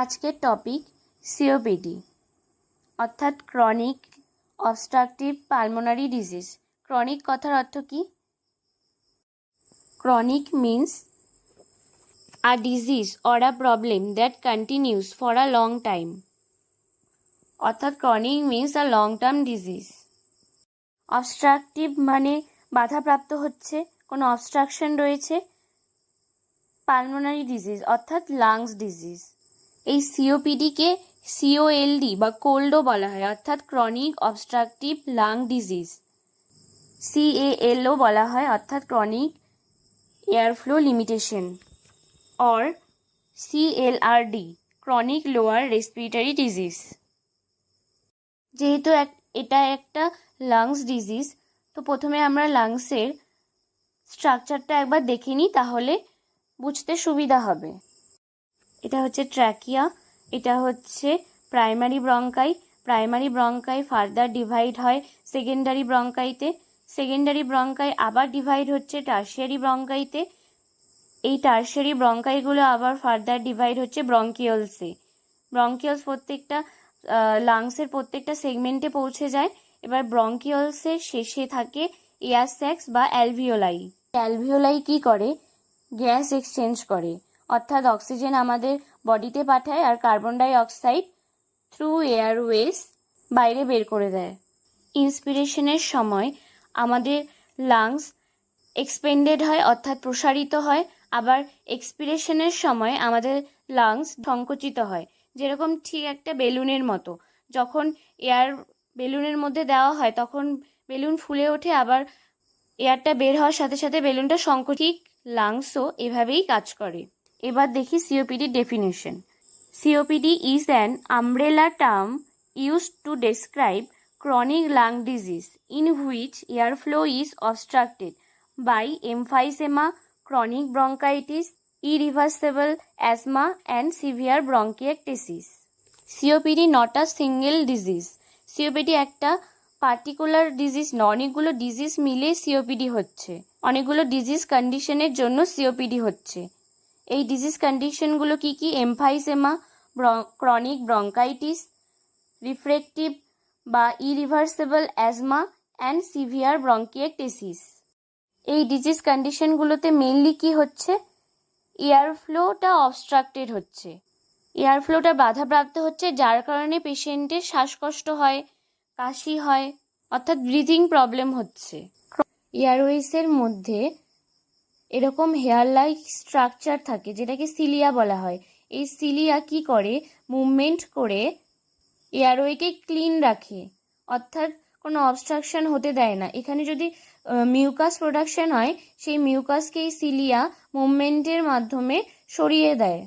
আজকের topic COPD অর্থাৎ chronic obstructive pulmonary disease. Chronic কথার অর্থ কি? Chronic means a disease or a problem that continues for a long time. অর্থাৎ chronic means a long term disease. Obstructive মানে বাধাপ্রাপ্ত হচ্ছে, কোনো অবস্ট্রাকশন রয়েছে। পালমোনারি ডিজিজ অর্থাৎ লাংস ডিজিজ। এই সিওপিডিকে সিওএলডি বা কোল্ডও বলা হয়, অর্থাৎ ক্রনিক অবস্ট্রাকটিভ লাং ডিজিজ। সিএএলও বলা হয়, অর্থাৎ chronic airflow limitation, or CLRD chronic lower respiratory disease. যেহেতু এটা একটা লাংস ডিজিজ, তো প্রথমে আমরা লাংসের স্ট্রাকচারটা একবার দেখে নিই, তাহলে বুঝতে সুবিধা হবে। এটা হচ্ছে ট্র্যাকিয়া, এটা হচ্ছে প্রাইমারি ব্রঙ্কাই। প্রাইমারি ব্রঙ্কাই ফার্দার ডিভাইড হয় সেকেন্ডারি ব্রঙ্কাইতে। সেকেন্ডারি ব্রঙ্কাই আবার ডিভাইড হচ্ছে টার্সিয়ারি ব্রঙ্কাইতে। এই টার্সিয়ারি ব্রঙ্কাইগুলো আবার ফার্দার ডিভাইড হচ্ছে ব্রঙ্কিওলসে। ব্রঙ্কিওলস প্রত্যেকটা লাংসের প্রত্যেকটা সেগমেন্টে পৌঁছে যায়। এবার ব্রঙ্কিওলসের শেষে থাকে এয়ার স্যাক্স বা অ্যালভিওলাই। অ্যালভিওলাই কি করে? গ্যাস এক্সচেঞ্জ করে, অর্থাৎ অক্সিজেন আমাদের বডিতে পাঠায় আর carbon die oxide through Airways বাইরে বের করে দেয়। ইন্সপিরেশনের সময় আমাদের লাংস এক্সপেন্ডেড হয়, অর্থাৎ প্রসারিত হয়। আবার এক্সপিরেশনের সময় আমাদের লাংস সংকুচিত হয়, যেরকম ঠিক একটা বেলুনের মতো। যখন এয়ার বেলুনের মধ্যে দেওয়া হয় তখন বেলুন ফুলে ওঠে, আবার এয়ারটা বের হওয়ার সাথে সাথে বেলুনটা সংকুচিত। লাংসও এভাবেই কাজ করে। এবার দেখি COPD definition. COPD is an umbrella term used to describe chronic lung disease in which airflow is obstructed by emphysema, chronic bronchitis, irreversible asthma and severe bronchiectasis. COPD not a single disease. COPD একটা particular disease নয়, অনেকগুলো disease মিলে COPD হচ্ছে। অনেকগুলো disease কন্ডিশনের জন্য COPD হচ্ছে। এই ডিজিজ কন্ডিশনগুলো কি কি? এমফাইসেমা, ক্রনিক ব্রঙ্কাইটিস, রিফ্রেক্টিভ বা ইরিভার্সেবল অ্যাজমা অ্যান্ড সিভিয়ার ব্রঙ্কিয়েকটেসিস। এই ডিজিজ কন্ডিশনগুলোতে মেইনলি কি হচ্ছে? এয়ারফ্লোটা অবস্ট্রাক্টেড হচ্ছে, এয়ারফ্লোটা বাধাপ্রাপ্ত হচ্ছে, যার কারণে পেশেন্টের শ্বাসকষ্ট হয়, কাশি হয়, অর্থাৎ ব্রিদিং প্রবলেম হচ্ছে। এয়ারওয়েসের মধ্যে এরকম হেয়ার লাইক স্ট্রাকচার থাকে, যেটাকে সিলিয়া বলা হয়। এই সিলিয়া কি করে? মুভমেন্ট করে এয়ারওয়েকে ক্লিন রাখে, অর্থাৎ কোনো অবস্ট্রাকশন হতে দেয় না। এখানে যদি মিউকাস প্রোডাকশন হয়, সেই মিউকাসকে এই সিলিয়া মুভমেন্টের মাধ্যমে সরিয়ে দেয়,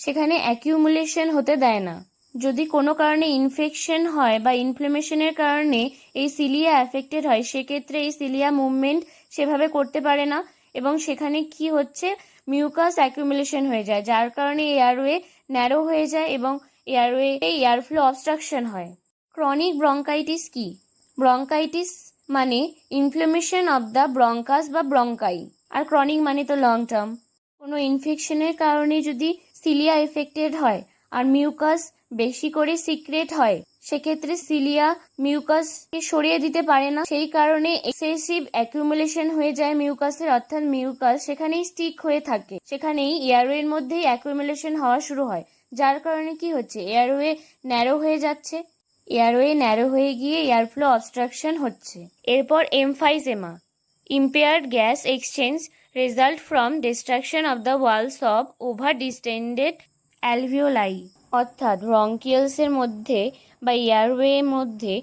সেখানে অ্যাকিউমুলেশন হতে দেয় না। যদি কোনো কারণে ইনফেকশন হয় বা ইনফ্লেমেশনের কারণে এই সিলিয়া অ্যাফেক্টেড হয়, সেক্ষেত্রে এই সিলিয়া মুভমেন্ট সেভাবে করতে পারে না এবং সেখানে কি হচ্ছে? মিউকাস অ্যাকিউমুলেশন হয়ে যায়, যার কারণে এয়ারওয়ে ন্যারো হয়ে যায় এবং এয়ারওয়ে এয়ারফ্লো অবস্ট্রাকশন হয়। ক্রনিক ব্রঙ্কাইটিস কি? ব্রঙ্কাইটিস মানে ইনফ্লেমেশন অব দ্য ব্রঙ্কাস বা ব্রঙ্কাই, আর ক্রনিক মানে তো লং টার্ম। কোনো ইনফেকশনের কারণে যদি সিলিয়া এফেক্টেড হয় আর মিউকাস বেশি করে সিক্রেট হয়, সেক্ষেত্রে সিলিয়া মিউকাসকে সরিয়ে দিতে পারে না, সেই কারণে এক্সেসিভ অ্যাকিউমুলেশন হয়ে যায় মিউকাসের, অর্থাৎ মিউকাস সেখানেই স্টিক হয়ে থাকে, সেখানেই এয়ারওয়ের মধ্যেই অ্যাকিউমুলেশন হওয়া শুরু হয়, যার কারণে কি হচ্ছে? এয়ারওয়ে ন্যারো হয়ে যাচ্ছে, এয়ারওয়ে ন্যারো হয়ে গিয়ে এয়ারফ্লো অবস্ট্রাকশন হচ্ছে। এরপর emphysema, impaired gas exchange result from destruction of the walls of over distended alveoli, অর্থাৎ ব্রঙ্কিয়ালসের মধ্যে বা এয়ারওয়ের মধ্যে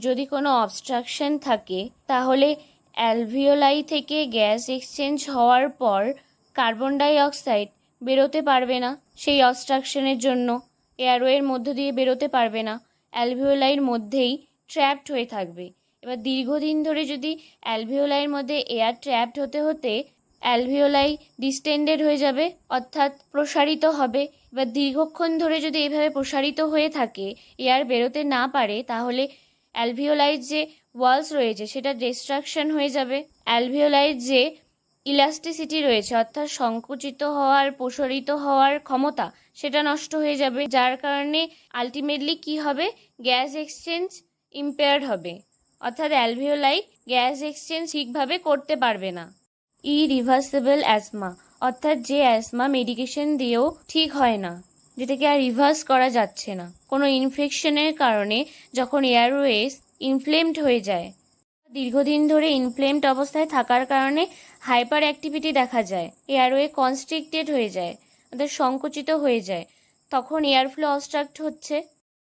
যদি কোনো অবস্ট্রাকশন থাকে, তাহলে অ্যালভিওলাই থেকে গ্যাস এক্সচেঞ্জ হওয়ার পর কার্বন ডাই অক্সাইড বেরোতে পারবে না, সেই অবস্ট্রাকশনের জন্য এয়ারওয়ের মধ্য দিয়ে বেরোতে পারবে না, অ্যালভিওলাইয়ের মধ্যেই ট্র্যাপড হয়ে থাকবে। এবার দীর্ঘদিন ধরে যদি অ্যালভিওলাইয়ের মধ্যে এয়ার ট্র্যাপড হতে হতে অ্যালভিওলাই ডিস্টেন্ডেড হয়ে যাবে, অর্থাৎ প্রসারিত হবে। এবার দীর্ঘক্ষণ ধরে যদি এভাবে প্রসারিত হয়ে থাকে, এয়ার বেরোতে না পারে, তাহলে অ্যালভিওলাইয়ের যে ওয়ালস রয়েছে সেটা ডিস্ট্রাকশন হয়ে যাবে। অ্যালভিওলাইয়ের যে ইলাস্টিসিটি রয়েছে, অর্থাৎ সংকুচিত হওয়ার, প্রসারিত হওয়ার ক্ষমতা, সেটা নষ্ট হয়ে যাবে, যার কারণে আলটিমেটলি কি হবে, গ্যাস এক্সচেঞ্জ ইম্পেয়ার্ড হবে, অর্থাৎ অ্যালভিওলাই গ্যাস এক্সচেঞ্জ ঠিকভাবে করতে পারবে না। ইরিভার্সিবল অ্যাজমা, অর্থাৎ যে অ্যাজমা মেডিকেশন দিয়েও ঠিক হয় না, যেটাকে আর রিভার্স করা যাচ্ছে না। কোনো ইনফেকশনের কারণে যখন এয়ারওয়েজ ইনফ্লেমড হয়ে যায়, দীর্ঘদিন ধরে ইনফ্লেমড অবস্থায় থাকার কারণে হাইপার অ্যাক্টিভিটি দেখা যায়, এয়ারওয়ে কনস্ট্রিক্টেড হয়ে যায়, অর্থাৎ সংকুচিত হয়ে যায়, তখন এয়ারফ্লো অবস্ট্রাক্ট হচ্ছে।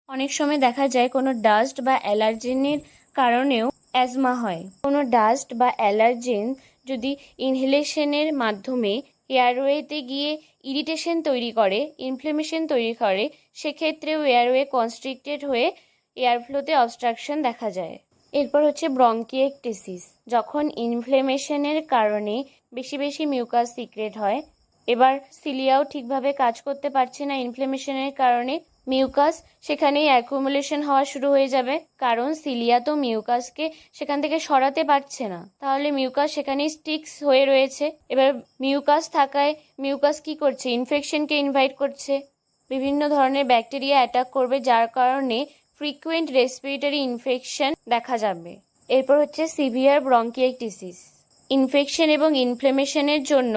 অনেক সময় দেখা যায় কোনো ডাস্ট বা অ্যালার্জেনের কারণেও অ্যাজমা হয়। কোনো ডাস্ট বা অ্যালার্জেন যদি ইনহেলেশনের মাধ্যমে এয়ারওয়েতে গিয়ে ইরিটেশন তৈরি করে, ইনফ্লেমেশন তৈরি করে, সেক্ষেত্রেও এয়ারওয়ে কনস্ট্রিক্টেড হয়ে এয়ারফ্লোতে অবস্ট্রাকশন দেখা যায়। এরপর হচ্ছে ব্রঙ্কিয়েকটিসিস, যখন ইনফ্লেমেশনের কারণে বেশি বেশি মিউকাস সিক্রেট হয়। এবার সিলিয়াও ঠিকভাবে কাজ করতে পারছে না ইনফ্লেমেশনের কারণে, মিউকাস সেখানেই অ্যাকুমুলেশন হওয়া শুরু হয়ে যাবে, কারণ সিলিয়া তো মিউকাসকে সেখান থেকে সরাতে পারছে না, তাহলে মিউকাস সেখানেই স্টিক্স হয়ে রয়েছে। এবার মিউকাস থাকায় মিউকাস কি করছে, ইনফেকশনকে ইনভাইট করছে, বিভিন্ন ধরনের ব্যাকটেরিয়া অ্যাটাক করবে, যার কারণে ফ্রিকুয়েন্ট রেসপিরেটরি ইনফেকশন দেখা যাবে। এরপর হচ্ছে সিভিয়ার ব্রঙ্কিয়েকটিসিস, ইনফেকশন এবং ইনফ্লেমেশনের জন্য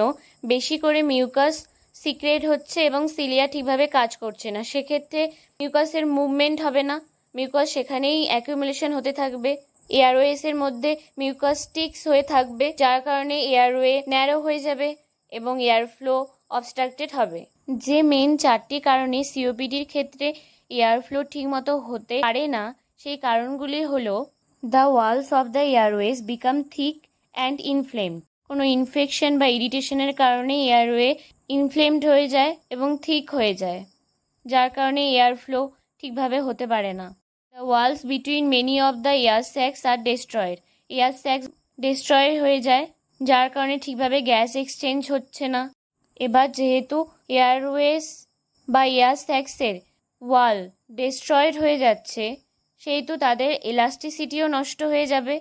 বেশি করে মিউকাস সিক্রেট হচ্ছে এবং সিলিয়া ঠিকভাবে কাজ করছে না, সেক্ষেত্রে মিউকাসের মুভমেন্ট হবে না, মিউকাস সেখানেই অ্যাকুমুলেশন হতে থাকবে, এয়ারওয়েসের মধ্যে মিউকাস স্টিক্স হয়ে থাকবে, যার কারণে এয়ারওয়ে ন্যারো হয়ে যাবে এবং এয়ারফ্লো অবস্ট্রাক্টেড হবে। যে মেন 4টি কারণে সিওপিডির ক্ষেত্রে এয়ারফ্লো ঠিকমতো হতে পারে না, সেই কারণগুলি হলো: the walls of the Airways become thick and inflamed, কোনো ইনফেকশন বা ইরিটেশনের কারণে এয়ারওয়ে ইনফ্লেমড হয়ে যায় এবং থিক হয়ে যায়, যার কারণে এয়ারফ্লো ঠিকভাবে হতে পারে না। The walls between many of the air sacs are destroyed, air sacs destroy হয়ে যায়, যার কারণে ঠিকভাবে গ্যাস এক্সচেঞ্জ হচ্ছে না। এবার যেহেতু এয়ারওয়েজ বা এয়ার স্যাক্সের ওয়াল ডিস্ট্রয়েড হয়ে যাচ্ছে, সেহেতু তাদের এলাস্টিসিটিও নষ্ট হয়ে যাবে,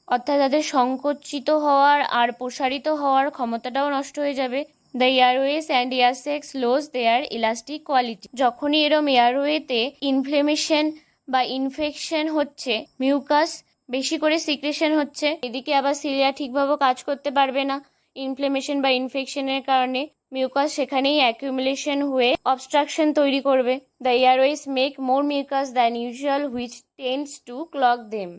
অর্থাৎ তাদের সংকুচিত হওয়ার আর প্রসারিত হওয়ার ক্ষমতাটাও নষ্ট হয়ে যাবে। The airways and air sacs lose their elastic quality, যখনই এরম এয়ারওয়েতে ইনফ্লেমেশন বা ইনফেকশন হচ্ছে, মিউকাস বেশি করে সিক্রেশন হচ্ছে, এদিকে আবার সিলিয়া ঠিকভাবে কাজ করতে পারবে না, ইনফ্লেমেশন বা ইনফেকশনের কারণে মিউকাস সেখানেই অ্যাকুমুলেশন হয়ে অবস্ট্রাকশন তৈরি করবে। The airways make more mucus than usual which tends to clog them.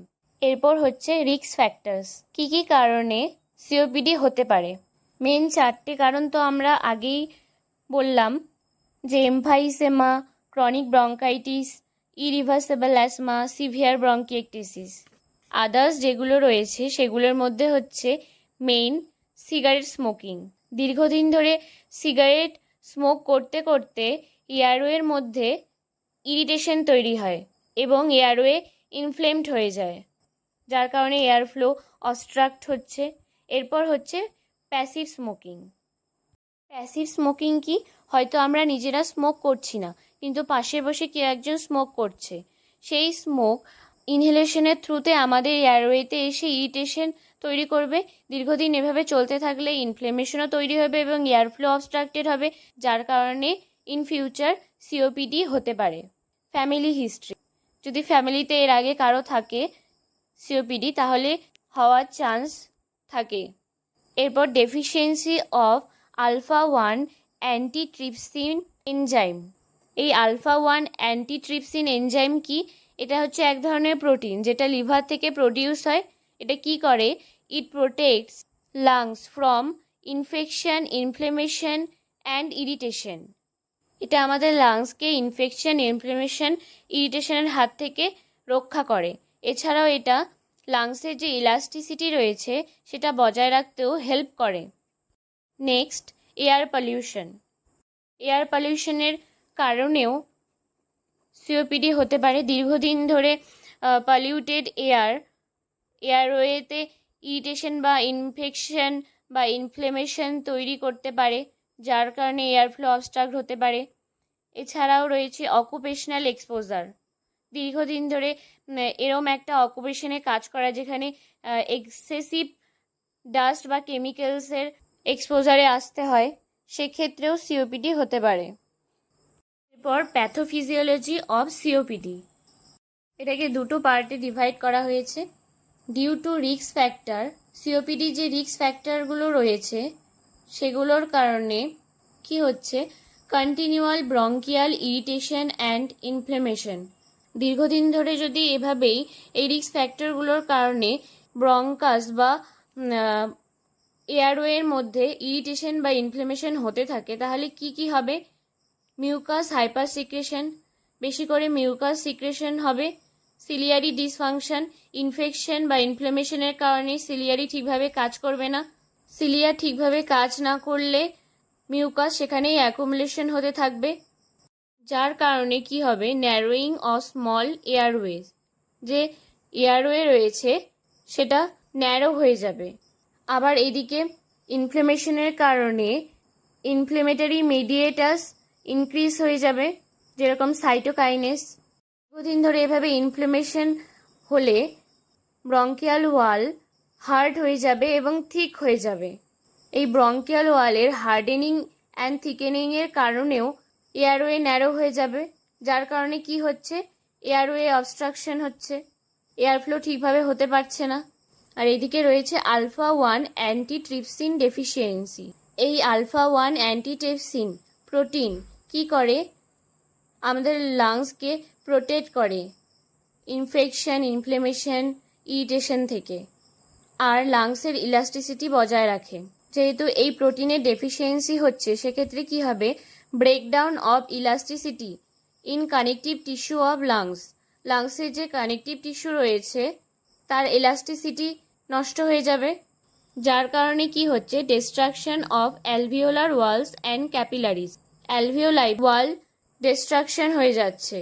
এরপর হচ্ছে রিস্ক ফ্যাক্টরস, কি কি কারণে সিওপিডি হতে পারে। মেন 4টি কারণ তো আমরা আগেই বললাম, যে emphysema, chronic bronchitis, irreversible asthma, severe bronchiectasis. Others যেগুলো রয়েছে সেগুলোর মধ্যে হচ্ছে মেইন সিগারেট স্মোকিং, দীর্ঘদিন ধরে সিগারেট স্মোক করতে করতে এয়ারওয়ের মধ্যে ইরিটেশন তৈরি হয় এবং এয়ারওয়ে ইনফ্লেমড হয়ে যায়, যার কারণে এয়ারফ্লো অবস্ট্রাক্ট হচ্ছে। এরপর হচ্ছে প্যাসিভ স্মোকিং। প্যাসিভ স্মোকিং কি, হয়তো আমরা নিজেরা স্মোক করছি না, কিন্তু পাশে বসে কেউ একজন স্মোক করছে, সেই স্মোক ইনহেলেশনের থ্রুতে আমাদের এয়ারওয়েতে এসে ইরিটেশন তৈরি করবে। দীর্ঘদিন এভাবে চলতে থাকলে ইনফ্লেমেশনও তৈরি হবে এবং এয়ারফ্লো অবস্ট্রাক্টেড হবে, যার কারণে ইন ফিউচার সিওপিডি হতে পারে। ফ্যামিলি হিস্ট্রি, যদি ফ্যামিলিতে এর আগে কারো থাকে সিওপিডি, তাহলে হওয়ার চান্স থাকে। এরপর ডেফিসিয়েন্সি অফ আলফা-1 অ্যান্টিট্রিপসিন এনজাইম। এই আলফা-1 অ্যান্টিট্রিপসিন এনজাইম কি, এটা হচ্ছে এক ধরনের প্রোটিন যেটা লিভার থেকে প্রডিউস হয়। এটা কি করে, it protects lungs from infection, inflammation and irritation. এটা আমাদের লাংসকে ইনফেকশন, ইনফ্লেমেশন, ইরিটেশনের হাত থেকে রক্ষা করে। এছাড়াও এটা লাংসের যে ইলাস্টিসিটি রয়েছে সেটা বজায় রাখতেও হেল্প করে। Next, air pollution. এয়ার পলিউশনের কারণেও সিওপিডি হতে পারে। দীর্ঘদিন ধরে পলিউটেড এয়ারওয়েতে ইরিটেশন বা ইনফেকশন বা ইনফ্লেমেশন তৈরি করতে পারে, যার কারণে এয়ারফ্লো অবস্ট্রাক্ট হতে পারে। এছাড়াও রয়েছে অকুপেশনাল এক্সপোজার, দীর্ঘদিন ধরে এরম একটা অকুপেশনে কাজ করা যেখানে এক্সেসিভ ডাস্ট বা কেমিক্যালসের এক্সপোজারে আসতে হয়, সেক্ষেত্রেও সিওপিডি হতে পারে। এরপর প্যাথোফিজিওলজি অফ সিওপিডি, এটাকে দুটো পার্টে ডিভাইড করা হয়েছে। Due to risk factor, COPD যে রিস্ক ফ্যাক্টরগুলো রয়েছে সেগুলোর কারণে কি হচ্ছে, continual bronchial irritation and inflammation. দীর্ঘদিন ধরে যদি এভাবেই এই রিস্ক ফ্যাক্টরগুলোর কারণে ব্রঙ্কাস বা এয়ারওয়ের মধ্যে ইরিটেশন বা ইনফ্লেমেশন হতে থাকে, তাহলে কি কি হবে? মিউকাস হাইপার সিক্রেশন, বেশি করে মিউকাস সিক্রেশন হবে। সিলিয়ারি ডিসফাংশন, ইনফেকশন বা ইনফ্লেমেশনের কারণে সিলিয়ারি ঠিকভাবে কাজ করবে না। সিলিয়া ঠিকভাবে কাজ না করলে মিউকাস সেখানেই অ্যাকুমুলেশন হতে থাকবে, যার কারণে কি হবে, ন্যারোয়িং অফ স্মল এয়ারওয়েজ, যে এয়ারওয়ে রয়েছে সেটা ন্যারো হয়ে যাবে। আবার এদিকে ইনফ্লেমেশনের কারণে ইনফ্লেমেটরি মেডিয়েটাস ইনক্রিজ হয়ে যাবে, যেরকম সাইটোকাইনেস। দীর্ঘদিন ধরে এভাবে ইনফ্লেমেশন হলে ব্রঙ্কিয়াল ওয়াল হার্ড হয়ে যাবে এবং থিক হয়ে যাবে। এই ব্রঙ্কিয়াল ওয়ালের হার্ডেনিং অ্যান্ড থিকেনিংয়ের কারণেও এয়ারওয়ে ন্যারো হয়ে যাবে, যার কারণে কি হচ্ছে, এয়ারওয়ে অবস্ট্রাকশন হচ্ছে, এয়ারফ্লো ঠিকভাবে হতে পারছে না। আর এদিকে রয়েছে আলফা 1 অ্যান্টিট্রিপসিন ডেফিসিয়েন্সি। এই আলফা 1 অ্যান্টিট্রিপসিন প্রোটিন কি করে, আমাদের লাংসকে প্রোটেক্ট করে ইনফেকশন, ইনফ্লেমেশন, ইরিটেশন থেকে, আর লাংসের ইলাস্টিসিটি বজায় রাখে। যেহেতু এই প্রোটিনের ডেফিসিয়েন্সি হচ্ছে, সেক্ষেত্রে কি হবে, breakdown of elasticity in connective tissue of lungs. লাংসের যে কানেকটিভ টিস্যু রয়েছে তার ইলাস্টিসিটি নষ্ট হয়ে যাবে, যার কারণে কি হচ্ছে, destruction of alveolar walls and capillaries. Alveoli wall destruction হয়ে যাচ্ছে।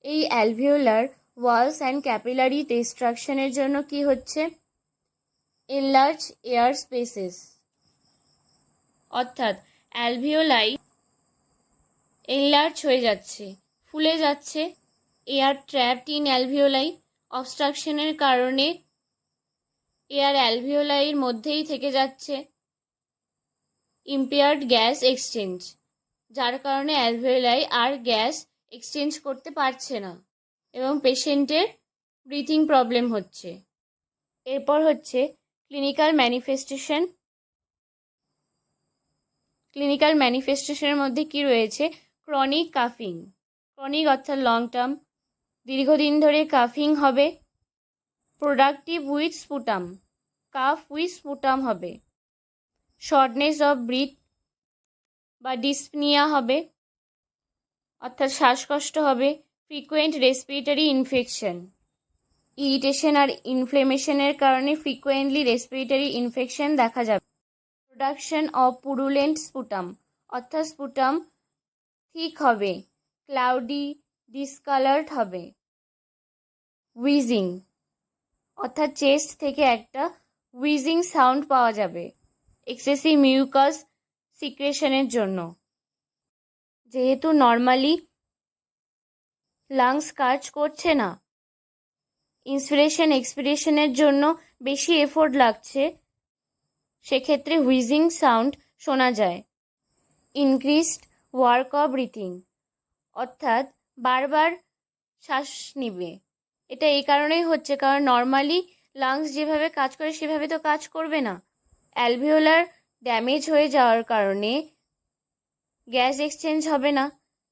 এই অ্যালভিওলার ওয়ালস অ্যান্ড ক্যাপিলারি ডিস্ট্রাকশনের জন্য কি হচ্ছে, এনলার্জ এয়ার স্পেসেস, অর্থাৎ অ্যালভিওলাই এনলার্জ হয়ে যাচ্ছে, ফুলে যাচ্ছে। এয়ার ট্র্যাপড ইন অ্যালভিওলাই, অবস্ট্রাকশনের কারণে এয়ার অ্যালভিওলাইয়ের মধ্যেই থেকে যাচ্ছে। ইম্পেয়ার্ড গ্যাস এক্সচেঞ্জ, যার কারণে অ্যালভিওলাই আর গ্যাস এক্সচেঞ্জ করতে পারছে না এবং পেশেন্টের ব্রিথিং প্রবলেম হচ্ছে। এরপর হচ্ছে ক্লিনিক্যাল ম্যানিফেস্টেশন। ক্লিনিক্যাল ম্যানিফেস্টেশনের মধ্যে কি রয়েছে, ক্রনিক কাফিং। ক্রনিক অর্থাৎ লং টার্ম, দীর্ঘদিন ধরে কাফিং হবে। Productive with sputum, calf with sputum হবে। শর্টনেস অফ ব্রিথ বা ডিসপনিয়া হবে, অর্থাৎ শ্বাসকষ্ট হবে। ফ্রিকুয়েন্ট রেসপিরেটরি ইনফেকশন, ইরিটেশন আর ইনফ্লেমেশনের কারণে ফ্রিকুয়েন্টলি রেসপিরেটরি ইনফেকশন দেখা যাবে। প্রোডাকশন অফ পুরুলেন্ট স্পুটাম, অর্থাৎ স্পুটাম থিক হবে, ক্লাউডি, ডিসকালার্ড হবে। উইজিং, অর্থাৎ চেস্ট থেকে একটা উইজিং সাউন্ড পাওয়া যাবে এক্সেসিভ মিউকাস সিক্রেশনের জন্য। যেহেতু নর্মালি লাংস কাজ করছে না, ইন্সপিরেশন এক্সপিরেশনের জন্য বেশি এফোর্ট লাগছে, সেক্ষেত্রে হুইজিং সাউন্ড শোনা যায়। ইনক্রিজড ওয়ার্ক অফ ব্রিথিং, অর্থাৎ বারবার শ্বাস নিবে। এটা এই কারণেই হচ্ছে কারণ নর্মালি লাংস যেভাবে কাজ করে সেভাবে তো কাজ করবে না। অ্যালভিওলার ড্যামেজ হয়ে যাওয়ার কারণে গ্যাস এক্সচেঞ্জ হবে না,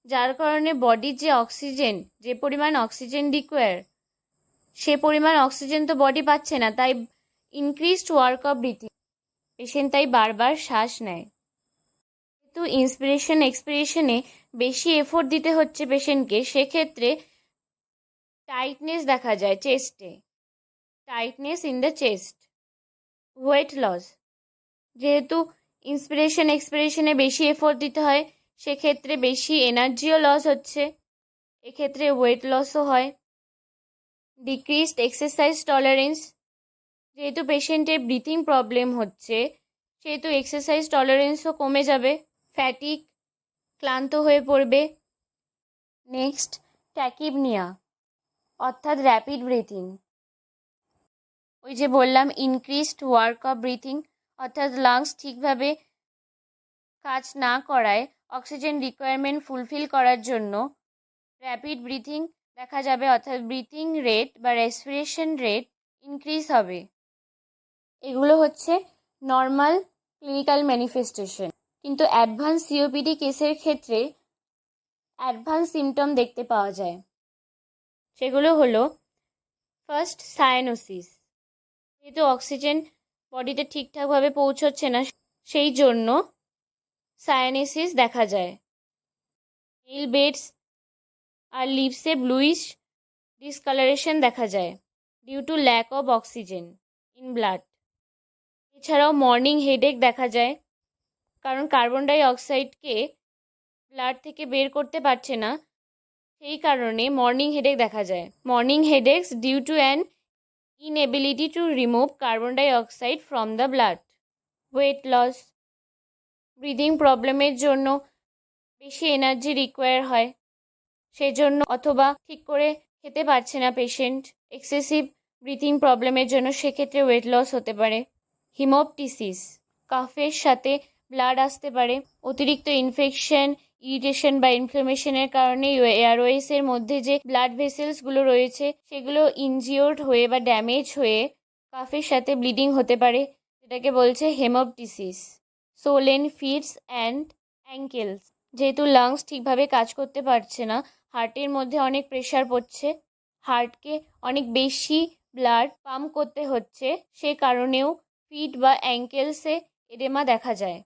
যার কারণে বডির যে অক্সিজেন, যে পরিমাণ অক্সিজেন রিকোয়ার, সে পরিমাণ অক্সিজেন তো বডি পাচ্ছে না, তাই increased work of breathing, patient তাই বারবার শ্বাস নেয়। কিন্তু ইন্সপিরেশন এক্সপিরেশনে বেশি এফোর্ট দিতে হচ্ছে পেশেন্টকে, সেক্ষেত্রে টাইটনেস দেখা যায় চেস্টে, tightness in the chest. Weight loss, যেহেতু ইন্সপিরেশন এক্সপিরেশনে বেশি এফোর্ট দিতে হয়, সেক্ষেত্রে বেশি এনার্জিও লস হচ্ছে, এক্ষেত্রে ওয়েট লসও হয়। ডিক্রিজড এক্সারসাইজ টলারেন্স, যেহেতু পেশেন্টের ব্রিথিং প্রবলেম হচ্ছে সেহেতু এক্সারসাইজ টলারেন্সও কমে যাবে। ফ্যাটিক, ক্লান্ত হয়ে পড়বে। নেক্সট ট্যাকিপনিয়া, অর্থাৎ র্যাপিড ব্রিথিং। ওই যে বললাম ইনক্রিজড ওয়ার্ক অফ ব্রিথিং, অর্থাৎ লাংস ঠিকভাবে কাজ না করায় অক্সিজেন রিকোয়ারমেন্ট ফুলফিল করার জন্য র্যাপিড ব্রিথিং দেখা যাবে, অর্থাৎ ব্রিথিং রেট বা রেসপিরেশন রেট ইনক্রিজ হবে। এগুলো হচ্ছে নর্মাল ক্লিনিক্যাল ম্যানিফেস্টেশন। কিন্তু অ্যাডভান্স সিওপিডি কেসের ক্ষেত্রে অ্যাডভান্স সিমটম দেখতে পাওয়া যায়। সেগুলো হলো ফার্স্ট সায়ানোসিস। যেহেতু অক্সিজেন বডিতে ঠিকঠাকভাবে পৌঁছচ্ছে না, সেই জন্য সায়ানোসিস দেখা যায়। নীল বেডস আর লিপসে ব্লুইশ ডিসকালারেশন দেখা যায় due to lack of oxygen in blood. এছাড়াও মর্নিং হেডেক দেখা যায়, কারণ কার্বন ডাই অক্সাইডকে ব্লাড থেকে বের করতে পারছে না, সেই কারণে মর্নিং হেডেক দেখা যায়। Morning headaches due to an inability to remove carbon dioxide from the blood. Weight loss, breathing প্রবলেমের জন্য বেশি এনার্জি রিকোয়ার হয়, সেজন্য, অথবা ঠিক করে খেতে পারছে না পেশেন্ট এক্সেসিভ ব্রিথিং প্রবলেমের জন্য, সেক্ষেত্রে ওয়েট লস হতে পারে। হিমোপটিসিস, কাফের সাথে ব্লাড আসতে পারে। অতিরিক্ত ইনফেকশন, ইরিটেশন বা ইনফ্লামেশনের কারণে এয়ারওয়েসের মধ্যে যে ব্লাড ভেসেলসগুলো রয়েছে সেগুলো ইনজিওর্ড হয়ে বা ড্যামেজ হয়ে কাফের সাথে ব্লিডিং হতে পারে, যেটাকে বলছে হেমোপটিসিস। সোলেন ফিটস অ্যান্ড অ্যাঙ্কেলস, যেহেতু লাংস ঠিকভাবে কাজ করতে পারছে না, হার্টের মধ্যে অনেক প্রেশার পড়ছে, হার্টকে অনেক বেশি ব্লাড পাম্প করতে হচ্ছে, সে কারণেও ফিট বা অ্যাঙ্কেলসে এডেমা দেখা যায়।